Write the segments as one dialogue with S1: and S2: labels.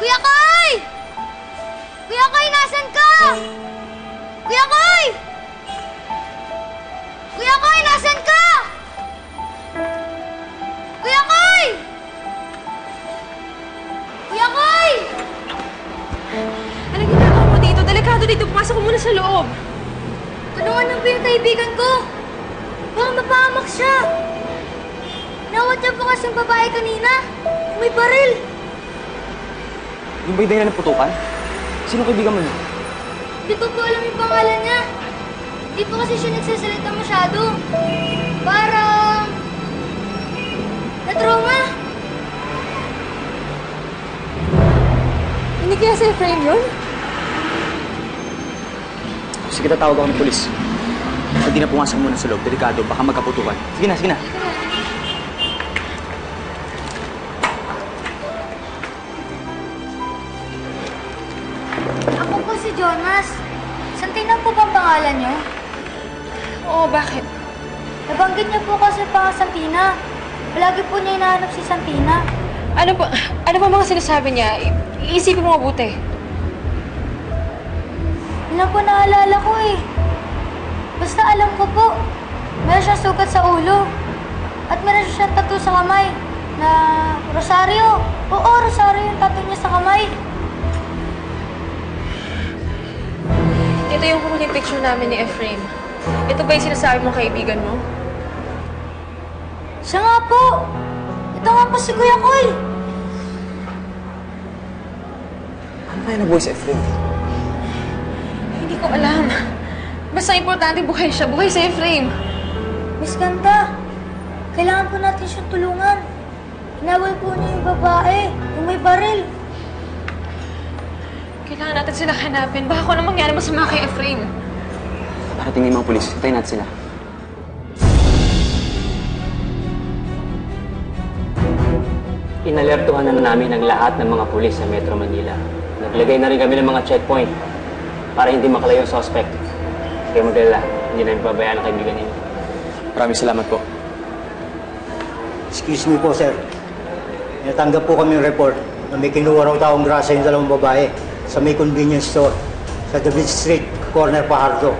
S1: Kuya Koy! Kuya Koy, nasan ka? Kuya Koy! Kuya Koy, nasan ka? Kuya Koy! Kuya Koy!
S2: Anong ginagawa mo dito? Delikado dito. Pumasok ko muna sa loob.
S1: Tulungan ng kaibigan ko. Baka mapahamak siya. Nawat niya po kasi yung babae kanina. May baril.
S3: Yung ba'y dahilan ng putukan? Sino kaibigan mo niya?
S1: Hindi ko po alam yung pangalan niya. Hindi po kasi siya nagsasalita masyado. Parang... na-trauma.
S2: Hindi kaya sa frame yun?
S3: Sige, tatawag ako ng pulis. Hindi na pumasok muna sa loob. Delikado. Baka magkaputukan. Sige na, sige na.
S1: Ako po si Jonas. Santina po bang pangalan niyo?
S2: Oo, bakit?
S1: Nabanggit niyo po kasi pa Santina. Palagi po niya hinahanap si Santina.
S2: Ano ba mga sinasabi niya? Iisipin mo mabuti.
S1: Yun lang po naalala ko eh. Basta alam ko po, meron siyang sugat sa ulo. At meron siyang tattoo sa kamay na Rosario. Oo, Rosario yung tattoo niya sa kamay.
S2: Ito yung huling picture namin ni Efraim. Ito ba yung sinasabi mong kaibigan mo?
S1: Siya nga po. Ito nga po si Kuya Koy.
S3: Ano kaya nabuhay sa Efraim?
S2: Hindi ko alam. Basta importante buhay siya. Buhay si Efraim.
S1: Miss Ganda, kailangan po natin siyang tulungan. Hinawal po niya yung babae, yung may baril.
S2: Kailangan natin sila hanapin. Baka kung ano mangyari masama kay Efraim.
S3: Parating yung mga pulis. Hintayin natin sila.
S4: Inalertuhan na namin ang lahat ng mga pulis sa Metro Manila. Naglagay na rin kami ng mga checkpoint para hindi makalayo yung suspect. Kaya magdala, hindi namin pabayaan ang kaibigan ninyo.
S3: Maraming salamat po.
S5: Excuse me po, sir. Natanggap po kami yung report na may kinuha raw taong grasa yung dalawang babae sa may convenience store sa David Street, corner Pajardo.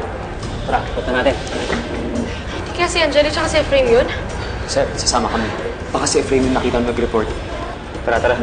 S4: Tara, punta natin.
S2: Hindi kaya si Angelo tsaka si Efraim yun?
S3: Sir, sasama kami. Baka si Efraim yung nakita nag-report.
S4: Tara, tara.